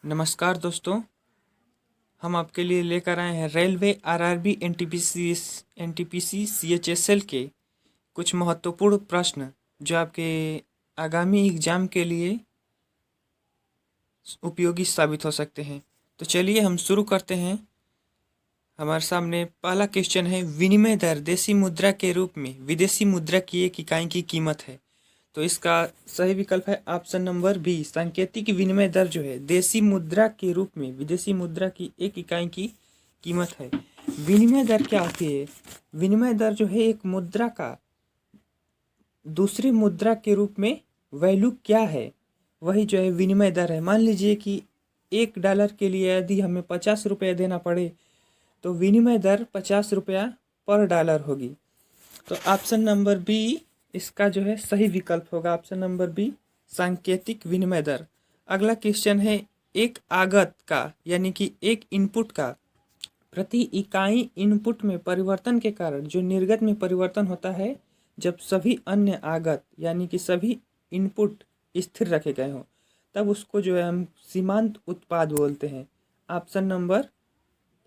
नमस्कार दोस्तों, हम आपके लिए लेकर आए हैं रेलवे आरआरबी एनटीपीसी सीएचएसएल के कुछ महत्वपूर्ण प्रश्न जो आपके आगामी एग्जाम के लिए उपयोगी साबित हो सकते हैं। तो चलिए हम शुरू करते हैं। हमारे सामने पहला क्वेश्चन है, विनिमय दर देशी मुद्रा के रूप में विदेशी मुद्रा की एक इकाई की कीमत है। तो इसका सही विकल्प है ऑप्शन नंबर बी। सांकेतिक विनिमय दर जो है देशी मुद्रा के रूप में विदेशी मुद्रा की एक इकाई की कीमत है। विनिमय दर क्या होती है? विनिमय दर जो है एक मुद्रा का दूसरी मुद्रा के रूप में वैल्यू क्या है, वही जो है विनिमय दर है। मान लीजिए कि $1 के लिए यदि हमें 50 रुपये देना पड़े तो विनिमय दर 50 रुपया पर डॉलर होगी। तो ऑप्शन नंबर बी इसका जो है सही विकल्प होगा, ऑप्शन नंबर बी सांकेतिक विनिमय दर। अगला क्वेश्चन है, एक आगत का यानी कि एक इनपुट का प्रति इकाई इनपुट में परिवर्तन के कारण जो निर्गत में परिवर्तन होता है जब सभी अन्य आगत यानी कि सभी इनपुट स्थिर रखे गए हों, तब उसको जो है हम सीमांत उत्पाद बोलते हैं। Option number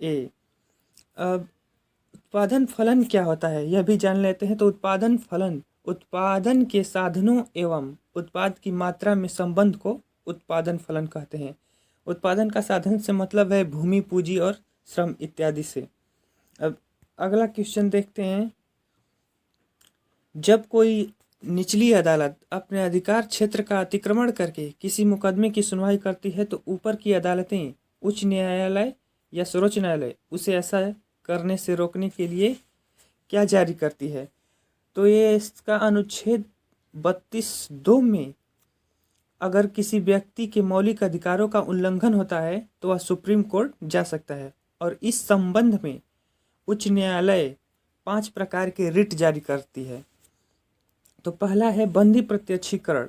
A. अब उत्पादन फलन क्या होता है यह भी जान लेते हैं। तो उत्पादन फलन उत्पादन के साधनों एवं उत्पाद की मात्रा में संबंध को उत्पादन फलन कहते हैं। उत्पादन का साधन से मतलब है भूमि, पूंजी और श्रम इत्यादि से। अब अगला क्वेश्चन देखते हैं, जब कोई निचली अदालत अपने अधिकार क्षेत्र का अतिक्रमण करके किसी मुकदमे की सुनवाई करती है तो ऊपर की अदालतें, उच्च न्यायालय या सर्वोच्च न्यायालय उसे ऐसा करने से रोकने के लिए क्या जारी करती है? तो ये इसका अनुच्छेद 32(2) में अगर किसी व्यक्ति के मौलिक अधिकारों का उल्लंघन होता है तो वह सुप्रीम कोर्ट जा सकता है। और इस संबंध में उच्च न्यायालय 5 प्रकार के रिट जारी करती है। तो पहला है बंदी प्रत्यक्षीकरण।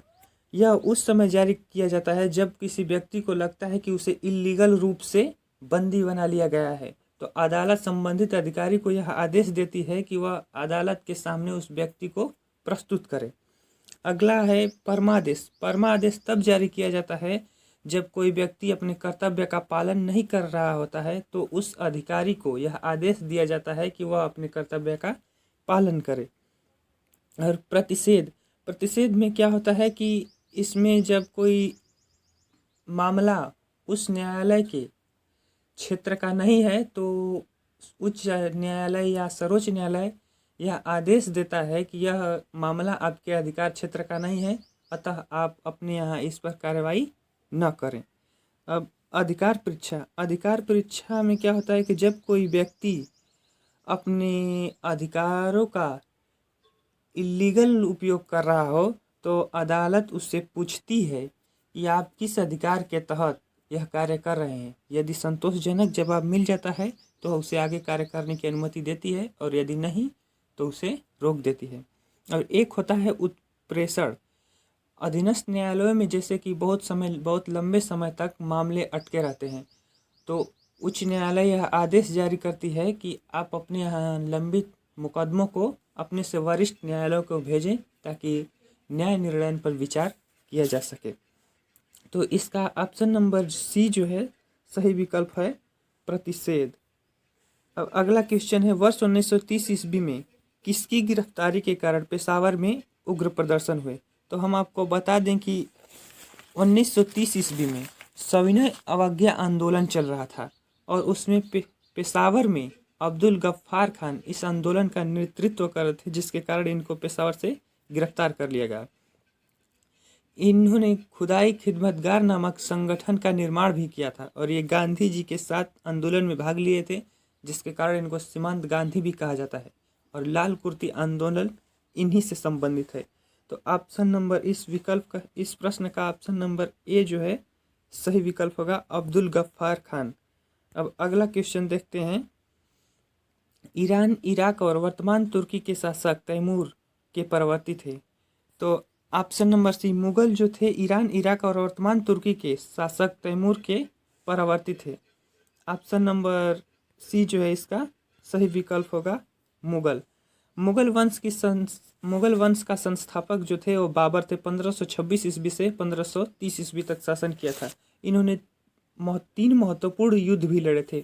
यह उस समय जारी किया जाता है जब किसी व्यक्ति को लगता है कि उसे इल्लीगल रूप से बंदी बना लिया गया है, तो अदालत संबंधित अधिकारी को यह आदेश देती है कि वह अदालत के सामने उस व्यक्ति को प्रस्तुत करे। अगला है परमादेश। परमादेश तब जारी किया जाता है जब कोई व्यक्ति अपने कर्तव्य का पालन नहीं कर रहा होता है, तो उस अधिकारी को यह आदेश दिया जाता है कि वह अपने कर्तव्य का पालन करे। और प्रतिषेध। प्रतिषेध में क्या होता है कि इसमें जब कोई मामला उस न्यायालय के क्षेत्र का नहीं है तो उच्च न्यायालय या सर्वोच्च न्यायालय यह आदेश देता है कि यह मामला आपके अधिकार क्षेत्र का नहीं है, अतः आप अपने यहाँ इस पर कार्रवाई न करें। अब अधिकार परीक्षा। अधिकार परीक्षा में क्या होता है कि जब कोई व्यक्ति अपने अधिकारों का इल्लीगल उपयोग कर रहा हो तो अदालत उससे पूछती है कि आप किस अधिकार के तहत यह कार्य कर रहे हैं। यदि संतोषजनक जवाब मिल जाता है तो उसे आगे कार्य करने की अनुमति देती है, और यदि नहीं तो उसे रोक देती है। और एक होता है उत्प्रेषण। अधीनस्थ न्यायालयों में जैसे कि बहुत लंबे समय तक मामले अटके रहते हैं, तो उच्च न्यायालय यह आदेश जारी करती है कि आप अपने यहाँ लंबित मुकदमों को अपने से वरिष्ठ न्यायालयों को भेजें ताकि न्याय निर्णय पर विचार किया जा सके। तो इसका ऑप्शन नंबर सी जो है सही विकल्प है, प्रतिषेध। अब अगला क्वेश्चन है, वर्ष 1930 ईस्वी में किसकी गिरफ्तारी के कारण पेशावर में उग्र प्रदर्शन हुए? तो हम आपको बता दें कि 1930 ईस्वी में सविनय अवज्ञा आंदोलन चल रहा था और उसमें पेशावर में अब्दुल गफ्फार खान इस आंदोलन का नेतृत्व कर रहे थे, जिसके कारण इनको पेशावर से गिरफ्तार कर लिया गया। इन्होंने खुदाई खिदमतगार नामक संगठन का निर्माण भी किया था और ये गांधी जी के साथ आंदोलन में भाग लिए थे, जिसके कारण इनको सीमांत गांधी भी कहा जाता है। और लाल कुर्ती आंदोलन इन्हीं से संबंधित है। तो ऑप्शन नंबर इस प्रश्न का ऑप्शन नंबर ए जो है सही विकल्प होगा, अब्दुल गफ्फार खान। अब अगला क्वेश्चन देखते हैं, ईरान, इराक और वर्तमान तुर्की के शासक तैमूर के परवर्ती थे। तो ऑप्शन नंबर सी, मुगल जो थे ईरान, इराक और वर्तमान तुर्की के शासक तैमूर के परवर्ती थे। ऑप्शन नंबर सी जो है इसका सही विकल्प होगा, मुगल। मुगल वंश का संस्थापक जो थे वो बाबर थे। 1526 ईस्वी से 1530 ईस्वी तक शासन किया था। इन्होंने तीन महत्वपूर्ण युद्ध भी लड़े थे।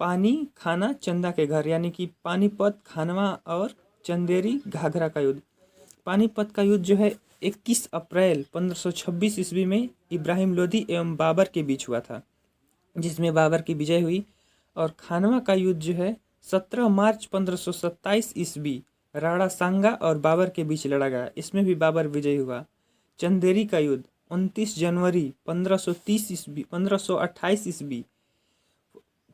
पानी, खाना, चंदा के घर, यानी कि पानीपत, खानवा और चंदेरी घाघरा का युद्ध। पानीपत का युद्ध जो है 21 अप्रैल 1526 ईस्वी में इब्राहिम लोदी एवं बाबर के बीच हुआ था, जिसमें बाबर की विजय हुई। और खानवा का युद्ध जो है 17 मार्च 1527 ईस्वी राणा सांगा और बाबर के बीच लड़ा गया, इसमें भी बाबर विजयी हुआ। चंदेरी का युद्ध 29 जनवरी 1528 ईस्वी,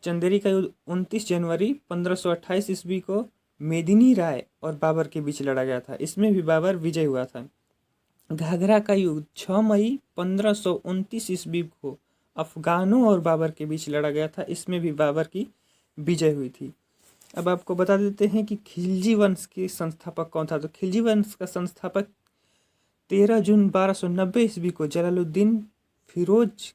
चंदेरी का युद्ध 29 जनवरी 1528 ईस्वी को मेदिनी राय और बाबर के बीच लड़ा गया था, इसमें भी बाबर विजय हुआ था। घाघरा का युद्ध 6 मई 1529 ईस्वी को अफगानों और बाबर के बीच लड़ा गया था, इसमें भी बाबर की विजय हुई थी। अब आपको बता देते हैं कि खिलजी वंश के संस्थापक कौन था। तो खिलजी वंश का संस्थापक 13 जून 1290 ईस्वी को जलालुद्दीन फिरोज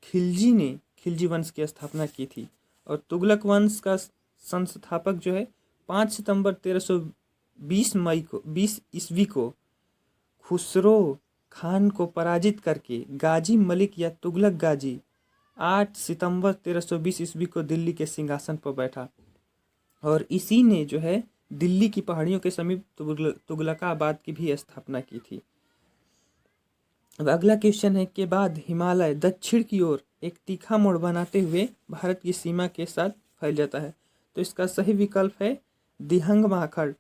खिलजी ने खिलजी वंश की स्थापना की थी। और तुगलक वंश का संस्थापक जो है 5 सितंबर 20 ईस्वी को खुसरो खान को पराजित करके गाजी मलिक या तुगलक गाजी 8 सितंबर 1320 ईस्वी को दिल्ली के सिंहासन पर बैठा। और इसी ने जो है दिल्ली की पहाड़ियों के समीप तुगलकाबाद की भी स्थापना की थी। अब अगला क्वेश्चन है के बाद हिमालय दक्षिण की ओर एक तीखा मोड़ बनाते हुए भारत की सीमा के साथ फैल जाता है। तो इसका सही विकल्प है दिहंग महाखंड।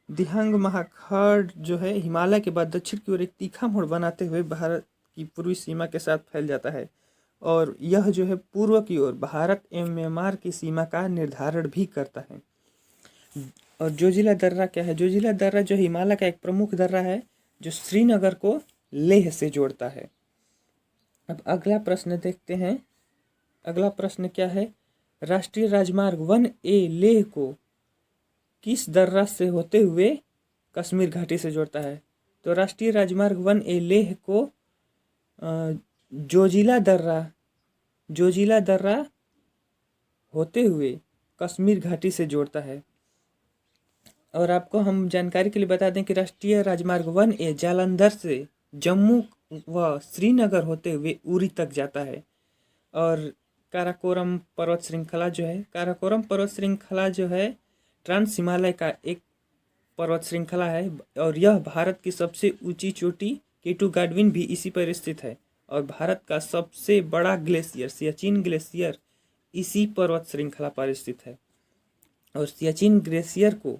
दिहंग महाखंड जो है हिमालय के बाद दक्षिण की ओर एक तीखा मोड़ बनाते हुए भारत की पूर्वी सीमा के साथ फैल जाता है। और यह जो है पूर्व की ओर भारत एवं म्यांमार की सीमा का निर्धारण भी करता है। और जोजिला दर्रा क्या है? जोजिला दर्रा जो हिमालय का एक प्रमुख दर्रा है जो श्रीनगर को लेह से जोड़ता है। अब अगला प्रश्न देखते हैं। अगला प्रश्न क्या है? राष्ट्रीय राजमार्ग 1A लेह को किस दर्रा से होते हुए कश्मीर घाटी से जोड़ता है? तो राष्ट्रीय राजमार्ग 1A लेह को जोजिला दर्रा होते हुए कश्मीर घाटी से जोड़ता है। और आपको हम जानकारी के लिए बता दें कि राष्ट्रीय राजमार्ग 1A जालंधर से जम्मू व श्रीनगर होते हुए उरी तक जाता है। और काराकोरम पर्वत श्रृंखला जो है ट्रांस हिमालय का एक पर्वत श्रृंखला है और यह भारत की सबसे ऊंची चोटी केटू गाडविन भी इसी पर स्थित है। और भारत का सबसे बड़ा ग्लेशियर सियाचिन ग्लेशियर इसी पर्वत श्रृंखला पर स्थित है। और सियाचिन ग्लेशियर को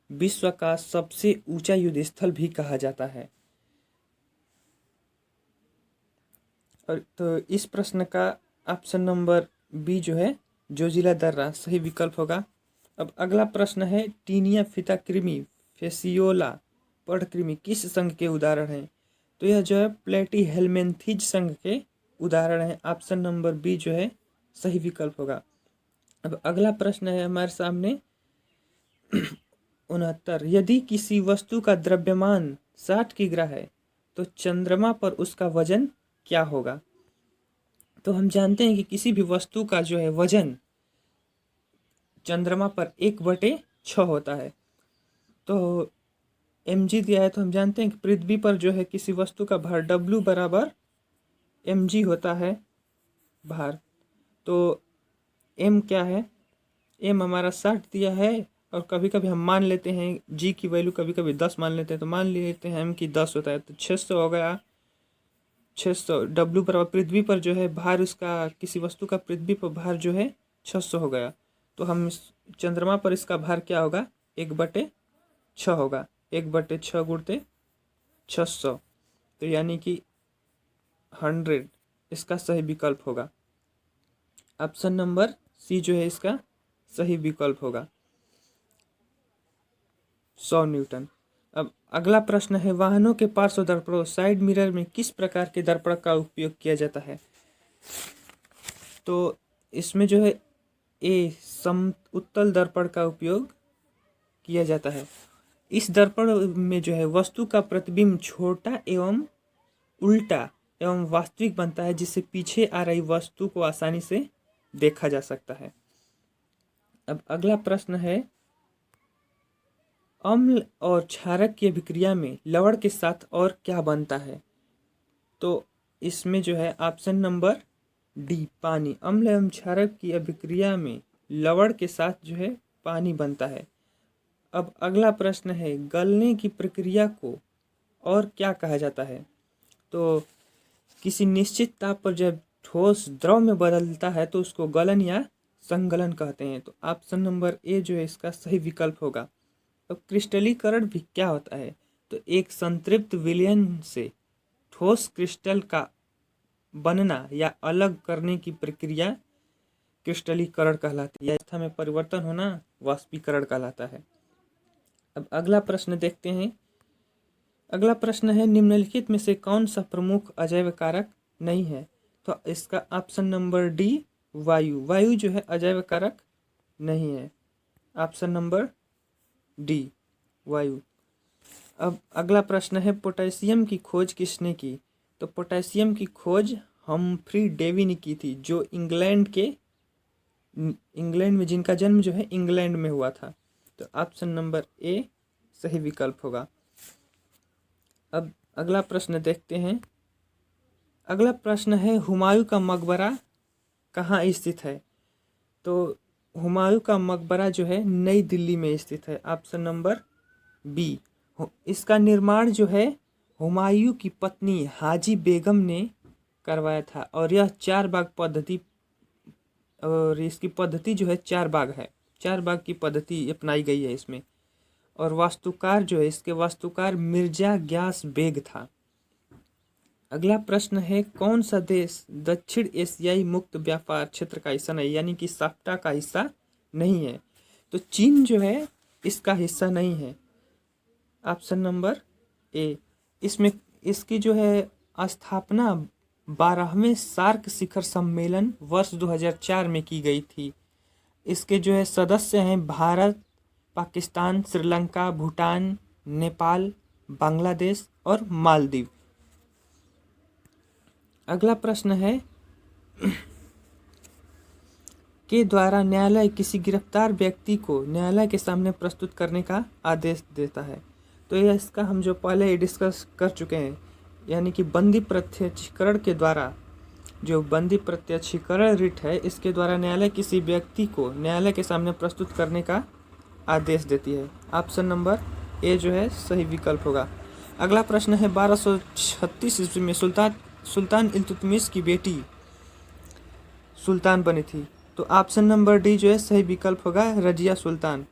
विश्व का सबसे ऊंचा युद्ध स्थल भी कहा जाता है। और तो इस प्रश्न का ऑप्शन नंबर बी जो है जोजिला दर्रा सही विकल्प होगा। अब अगला प्रश्न है टीनिया फीता कृमि फेसियोला पर्णकृमि किस संघ के उदाहरण हैं? तो यह जो है प्लेटी हेलमेंथीज संघ के उदाहरण है। ऑप्शन नंबर बी जो है सही विकल्प होगा। अब अगला प्रश्न है हमारे सामने 69। यदि किसी वस्तु का द्रव्यमान 60 किग्रा है तो चंद्रमा पर उसका वजन क्या होगा? तो हम जानते हैं कि किसी भी वस्तु का जो है वजन चंद्रमा पर 1/6 होता है। तो mg दिया है तो हम जानते हैं कि पृथ्वी पर जो है किसी वस्तु का भार W बराबर mg होता है भार। तो m क्या है? m हमारा 60 दिया है और कभी कभी हम मान लेते हैं g की वैल्यू कभी कभी 10 मान लेते हैं। तो मान लेते हैं m की 10 होता है तो 600 हो गया। 600 W बराबर पृथ्वी पर जो है भार उसका किसी वस्तु का पृथ्वी पर भार जो है 600 हो गया। तो हम चंद्रमा पर इसका भार क्या होगा? 1/6 होगा। 1/6 गुणते 600 तो यानी कि 100 इसका सही विकल्प होगा। ऑप्शन नंबर सी जो है इसका सही विकल्प होगा 100 न्यूटन। अब अगला प्रश्न है वाहनों के पार्श्व दर्पणों साइड मिरर में किस प्रकार के दर्पण का उपयोग किया जाता है? तो इसमें जो है ए समउत्तल दर्पण का उपयोग किया जाता है। इस दर्पण में जो है वस्तु का प्रतिबिंब छोटा एवं उल्टा एवं वास्तविक बनता है जिससे पीछे आ रही वस्तु को आसानी से देखा जा सकता है। अब अगला प्रश्न है अम्ल और क्षारक की अभिक्रिया में लवण के साथ और क्या बनता है? तो इसमें जो है ऑप्शन नंबर डी पानी। अम्ल एवं क्षारक की अभिक्रिया में लवण के साथ जो है पानी बनता है। अब अगला प्रश्न है, गलने की प्रक्रिया को और क्या कहा जाता है? तो किसी निश्चित ताप पर जब ठोस द्रव में बदलता है तो उसको गलन या संगलन कहते हैं। तो ऑप्शन नंबर ए जो है इसका सही विकल्प होगा। अब क्रिस्टलीकरण भी क्या होता है? तो एक संतृप्त विलयन से ठोस क्रिस्टल का बनना या अलग करने की प्रक्रिया क्रिस्टलीकरण कहलाती है। अवस्था में परिवर्तन होना वाष्पीकरण कहलाता है। अब अगला प्रश्न देखते हैं। अगला प्रश्न है, निम्नलिखित में से कौन सा प्रमुख अजैव कारक नहीं है? तो इसका ऑप्शन नंबर डी वायु। वायु जो है अजैव कारक नहीं है। ऑप्शन नंबर डी वायु। अब अगला प्रश्न है, पोटेशियम की खोज किसने की? तो पोटेशियम की खोज हम्फ्री डेवी ने की थी, जो इंग्लैंड में, जिनका जन्म जो है इंग्लैंड में हुआ था। तो ऑप्शन नंबर ए सही विकल्प होगा। अब अगला प्रश्न देखते हैं। अगला प्रश्न है, हुमायूं का मकबरा कहाँ स्थित है? तो हुमायूं का मकबरा जो है नई दिल्ली में स्थित है। Option number B. इसका निर्माण जो है हुमायूं की पत्नी हाजी बेगम ने करवाया था और यह 4 बाग पद्धति, और इसकी पद्धति जो है 4 बाग है, 4 बाग की पद्धति अपनाई गई है इसमें। और वास्तुकार जो है, इसके वास्तुकार मिर्जा ग्यास बेग था। अगला प्रश्न है, कौन सा देश दक्षिण एशियाई मुक्त व्यापार क्षेत्र का हिस्सा नहीं, यानी कि साफ्टा का हिस्सा नहीं है? तो चीन जो है इसका हिस्सा नहीं है। Option number A. इसमें इसकी जो है स्थापना 12वें सार्क शिखर सम्मेलन वर्ष 2004 में की गई थी। इसके जो है सदस्य हैं भारत, पाकिस्तान, श्रीलंका, भूटान, नेपाल, बांग्लादेश और मालदीव। अगला प्रश्न है, के द्वारा न्यायालय किसी गिरफ्तार व्यक्ति को न्यायालय के सामने प्रस्तुत करने का आदेश देता है? तो यह इसका हम जो पहले डिस्कस कर चुके हैं, यानी कि बंदी प्रत्यक्षीकरण के द्वारा, जो बंदी प्रत्यक्षीकरण रिट है, इसके द्वारा न्यायालय किसी व्यक्ति को न्यायालय के सामने प्रस्तुत करने का आदेश देती है। ऑप्शन नंबर ए जो है सही विकल्प होगा। अगला प्रश्न है, 1236 ईस्वी में सुल्तान इल्तुतमिश की बेटी सुल्तान बनी थी। तो ऑप्शन नंबर डी जो है सही विकल्प होगा, रजिया सुल्तान।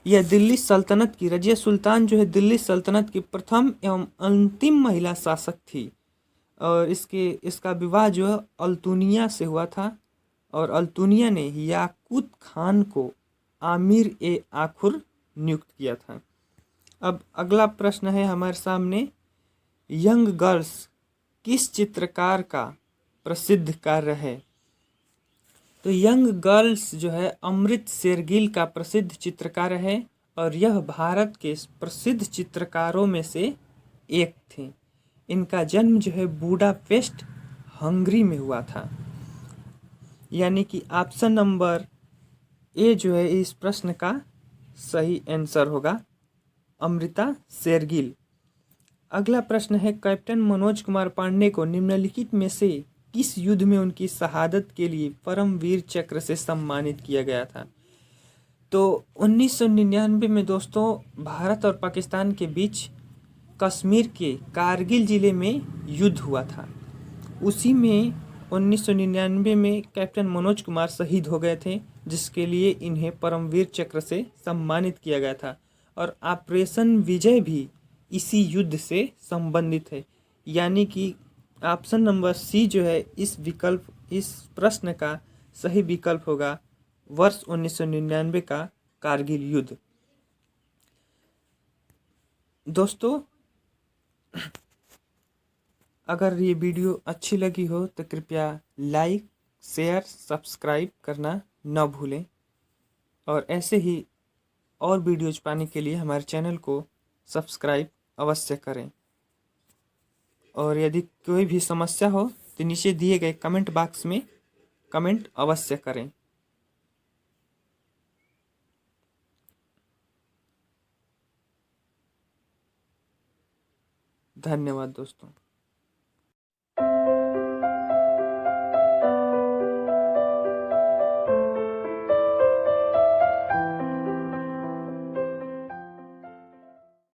यह दिल्ली सल्तनत की, रजिया सुल्तान जो है दिल्ली सल्तनत की प्रथम एवं अंतिम महिला शासक थी। और इसका विवाह जो है अल्तुनिया से हुआ था और अल्तुनिया ने याकूत खान को आमिर ए आखुर नियुक्त किया था। अब अगला प्रश्न है हमारे सामने, यंग गर्ल्स किस चित्रकार का प्रसिद्ध कार्य है? तो यंग गर्ल्स जो है अमृत शेरगिल का प्रसिद्ध चित्रकार है और यह भारत के प्रसिद्ध चित्रकारों में से एक थे। इनका जन्म जो है बुडापेस्ट हंगरी में हुआ था। यानी कि ऑप्शन नंबर ए जो है इस प्रश्न का सही आंसर होगा, अमृता शेरगिल। अगला प्रश्न है, कैप्टन मनोज कुमार पांडे को निम्नलिखित में से किस युद्ध में उनकी शहादत के लिए परमवीर चक्र से सम्मानित किया गया था? तो 1999 में दोस्तों भारत और पाकिस्तान के बीच कश्मीर के कारगिल ज़िले में युद्ध हुआ था। उसी में 1999 में कैप्टन मनोज कुमार शहीद हो गए थे, जिसके लिए इन्हें परमवीर चक्र से सम्मानित किया गया था। और ऑपरेशन विजय भी इसी युद्ध से संबंधित है। यानी कि ऑप्शन नंबर सी जो है इस प्रश्न का सही विकल्प होगा, वर्ष 1999 का कारगिल युद्ध। दोस्तों, अगर ये वीडियो अच्छी लगी हो तो कृपया लाइक, शेयर, सब्सक्राइब करना न भूलें और ऐसे ही और वीडियोज पाने के लिए हमारे चैनल को सब्सक्राइब अवश्य करें। और यदि कोई भी समस्या हो तो नीचे दिए गए कमेंट बॉक्स में कमेंट अवश्य करें। धन्यवाद दोस्तों।